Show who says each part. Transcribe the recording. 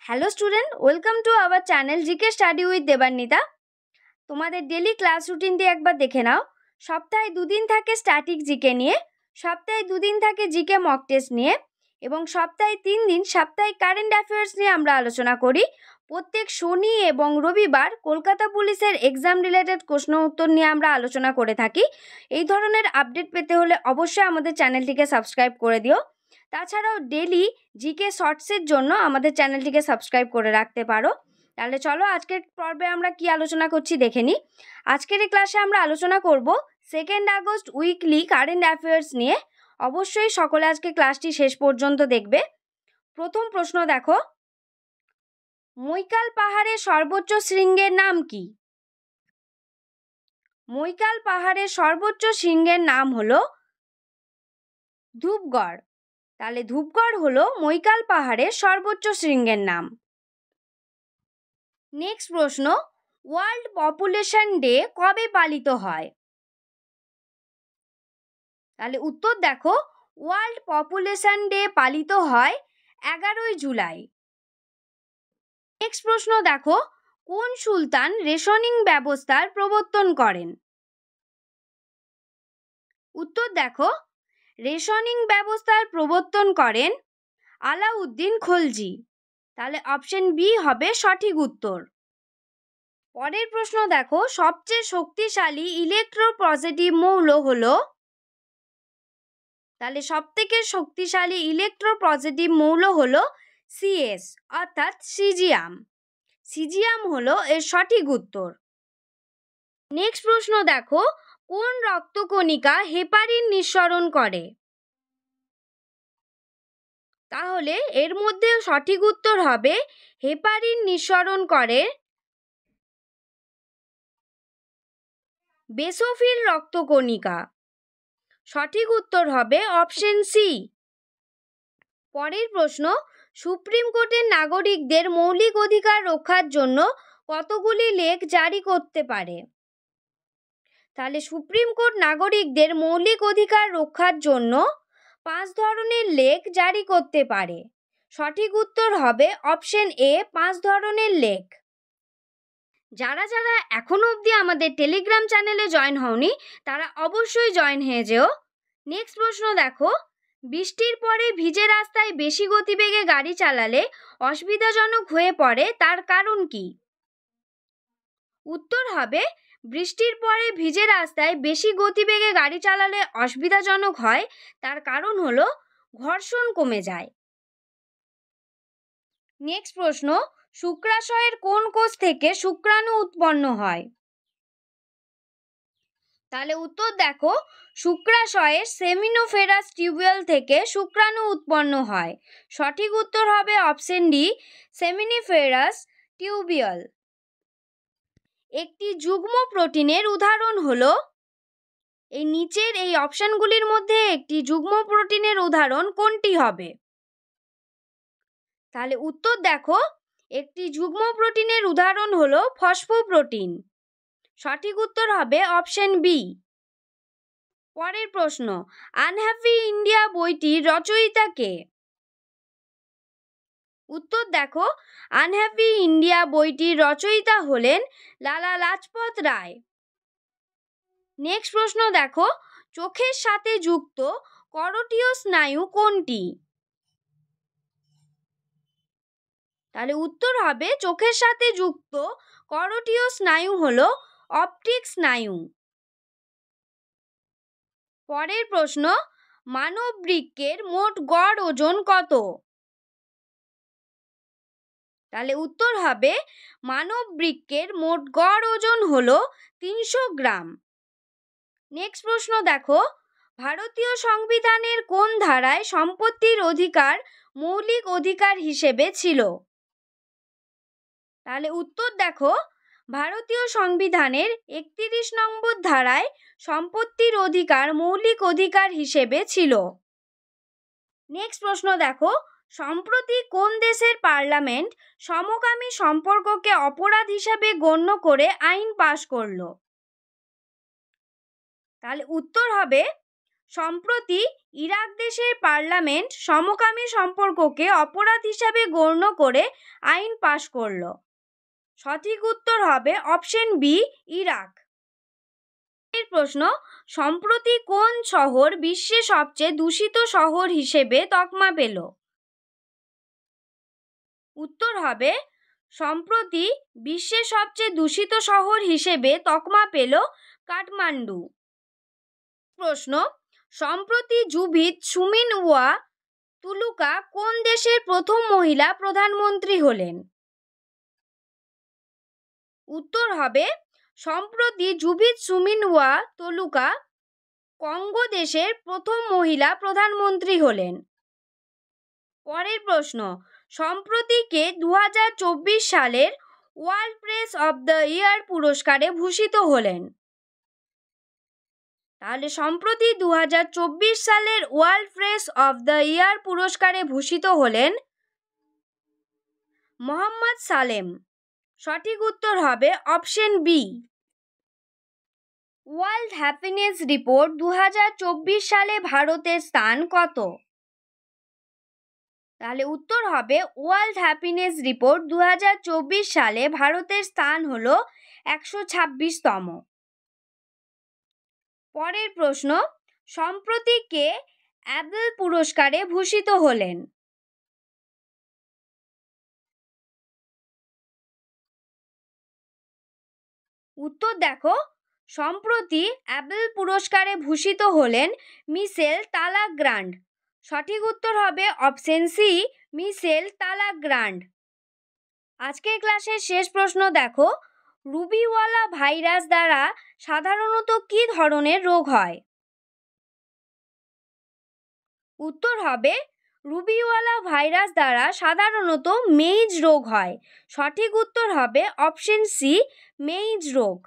Speaker 1: Hello student, welcome to our channel GK study with Debanwita. তোমাদের daily class রুটিনটি একবার দেখে নাও। সপ্তাহে 2 দিন থাকে স্ট্যাটিক জিকে নিয়ে, সপ্তাহে 2 দিন থাকে জিকে মক টেস্ট নিয়ে এবং সপ্তাহে 3 দিন সাপ্তাহিক কারেন্ট অ্যাফেয়ার্স নিয়ে আমরা আলোচনা করি। প্রত্যেক শনি এবং রবিবার কলকাতা পুলিশের এক্সাম রিলেটেড প্রশ্ন উত্তর নিয়ে আমরা আলোচনা করে থাকি। এই ধরনের আপডেট পেতে হলে অবশ্যই আমাদের চ্যানেলটিকে সাবস্ক্রাইব করে দিও। তাছাড়াও ডেলি জিকে শর্টসের জন্য আমাদের চ্যানেলটিকে সাবস্ক্রাইব করে রাখতে পারো। তাহলে চলো আজকের পর্বে আমরা কি আলোচনা করছি দেখে নিই। আজকের এই ক্লাসে আমরা আলোচনা করব 2 আগস্ট উইকলি কারেন্ট অ্যাফেয়ার্স নিয়ে। অবশ্যই সকলে আজকে ক্লাসটি শেষ পর্যন্ত দেখবে। প্রথম প্রশ্ন দেখো, মৈকাল পাহাড়ের সর্বোচ্চ শৃঙ্গের নাম কি? মৈকাল পাহাড়ের সর্বোচ্চ শৃঙ্গের নাম হলো ধূপগড়। তাহলে ধূপগড় হলো মৈকাল পাহাড়ের সর্বোচ্চ শৃঙ্গের নাম। নেক্সট প্রশ্ন, ওয়ার্ল্ড পপুলেশন ডে কবে পালিত হয়? তাহলে উত্তর দেখো, ওয়ার্ল্ড পপুলেশন ডে পালিত হয় 11ই জুলাই। নেক্সট প্রশ্ন দেখো, কোন সুলতান রেশনিং ব্যবস্থার প্রবর্তন করেন? উত্তর দেখো, রেশনিং ব্যবস্থার প্রবর্তন করেন আলাউদ্দিন খলজি। তাহলে অপশন বি হবে সঠিক উত্তর। পরের প্রশ্ন দেখো, সবচেয়ে শক্তিশালী ইলেকট্রোপজিটিভ মৌল হলো? তাহলে সবথেকে শক্তিশালী ইলেকট্রোপজিটিভ মৌল হলো সিএস অর্থাৎ সিজিয়াম। সিজিয়াম হলো এর সঠিক উত্তর। নেক্সট প্রশ্ন দেখো, কোন রক্তকণিকা হেপারিন নিঃসরণ করে? তাহলে এর মধ্যে সঠিক উত্তর হবে হেপারিন নিঃসরণ করে বেসোফিল রক্তকণিকা। সঠিক উত্তর হবে অপশন সি। পরের প্রশ্ন, সুপ্রিম কোর্টের নাগরিকদের মৌলিক অধিকার রক্ষার জন্য কতগুলি লেখ জারি করতে পারে? তাহলে সুপ্রিম কোর্ট নাগরিকদের মৌলিক অধিকার রক্ষার জন্য 5 ধরনের লেখ জারি করতে পারে। সঠিক উত্তর হবে অপশন এ, 5 ধরনের লেখ। যারা যারা এখনো অবধি আমাদের টেলিগ্রাম চ্যানেলে জয়েন হওনি তারা অবশ্যই জয়েন হয়ে যেও। নেক্সট প্রশ্ন দেখো, বৃষ্টির পরে ভিজে রাস্তায় বেশি গতিবেগে গাড়ি চালালে অসুবিধাজনক হয়ে পড়ে, তার কারণ কি? উত্তর হবে, বৃষ্টির পরে ভিজে রাস্তায় বেশি গতিবেগে গাড়ি চালালে অসুবিধাজনক হয়, তার কারণ হলো ঘর্ষণ কমে যায়। নেক্সট প্রশ্ন, শুক্রাশয়ের কোন কোষ থেকে শুক্রাণু উৎপন্ন হয়? তাহলে উত্তর দেখো, শুক্রাশয়ের সেমিনোফেরাস টিউবুল থেকে শুক্রাণু উৎপন্ন হয়। সঠিক উত্তর হবে অপশন ডি, সেমিনিফেরাস টিউবিউল। একটি যুগ্ম প্রোটিনের উদাহরণ হলো? এই নিচের এই অপশনগুলির মধ্যে একটি যুগ্ম প্রোটিনের উদাহরণ কোনটি হবে? তাহলে উত্তর দেখো, একটি যুগ্ম প্রোটিনের উদাহরণ হলো ফসফোপ্রোটিন। সঠিক উত্তর হবে অপশন বি। পরের প্রশ্ন, আনহ্যাপি ইন্ডিয়া বইটির রচয়িতা কে? উত্তর দেখো, আনহ্যাপি ইন্ডিয়া বইটির রচয়িতা হলেন লালা লাজপত রায়। নেক্সট প্রশ্ন দেখো, চোখের সাথে যুক্ত করোটিয় স্নায়ু কোনটি? তাহলে উত্তর হবে, চোখের সাথে যুক্ত করোটিয় স্নায়ু হলো অপটিক স্নায়ু। পরের প্রশ্ন, মানব বৃক্কের মোট গড় ওজন কত? তাহলে উত্তর হবে, মানব বৃক্কের মোট গড় ওজন হলো 300 গ্রাম। নেক্সট প্রশ্ন দেখো, ভারতীয় সংবিধানের কোন ধারায় সম্পত্তির অধিকার মৌলিক অধিকার হিসেবে ছিল? তাহলে উত্তর দেখো, ভারতীয় সংবিধানের 31 নম্বর ধারায় সম্পত্তির অধিকার মৌলিক অধিকার হিসেবে ছিল। নেক্সট প্রশ্ন দেখো, সম্প্রতি কোন দেশের পার্লামেন্ট সমকামী সম্পর্ককে অপরাধ হিসাবে গণ্য করে আইন পাশ করলো? তাহলে উত্তর হবে, সম্প্রতি ইরাক দেশের পার্লামেন্ট সমকামী সম্পর্ককে অপরাধ হিসাবে গণ্য করে আইন পাশ করল। সঠিক উত্তর হবে অপশন বি, ইরাক। এর প্রশ্ন, সম্প্রতি কোন শহর বিশ্বের সবচেয়ে দূষিত শহর হিসেবে তকমা পেল? উত্তর হবে সম্প্রতি বিশ্বের সবচেয়ে দূষিত শহর হিসেবে তকমা পেল কাঠমান্ডু। প্রশ্ন, সম্প্রতি জুভিত সুমিনওয়া তুলুকা কোন দেশের প্রথম মহিলা প্রধানমন্ত্রী হলেন? উত্তর হবে সম্প্রতি জুভিত সুমিনওয়া তুলুকা কঙ্গো দেশের প্রথম মহিলা প্রধানমন্ত্রী হলেন। পরের প্রশ্ন, সম্প্রতি কে 2024 সালের world press of the year পুরস্কারে ভূষিত হলেন? তাহলে সম্প্রতি 2024 সালের world press of the year পুরস্কারে ভূষিত হলেন মোহাম্মদ সালেম। সঠিক উত্তর হবে option B. World happiness report 2024 সালে ভারতের স্থান কত? তাহলে উত্তর হবে ওয়ার্ল্ড হ্যাপিনেস রিপোর্ট 2024 সালে ভারতের স্থান হলো 126তম। পরের প্রশ্ন, সম্প্রতি কে অ্যাবেল পুরস্কারে ভূষিত হলেন? উত্তর দেখো, সম্প্রতি অ্যাবেল পুরস্কারে ভূষিত হলেন মিশেল তালাগ্রান্ড। সঠিক উত্তর হবে অপশন সি, মিশেল তালাগ্রান্ড। আজকের ক্লাসের শেষ প্রশ্ন দেখো, রুবিওয়ালা ভাইরাস দ্বারা সাধারণত কী ধরনের রোগ হয়? উত্তর হবে রুবিওয়ালা ভাইরাস দ্বারা সাধারণত মেইজ রোগ হয়। সঠিক উত্তর হবে অপশন সি, মেইজ রোগ।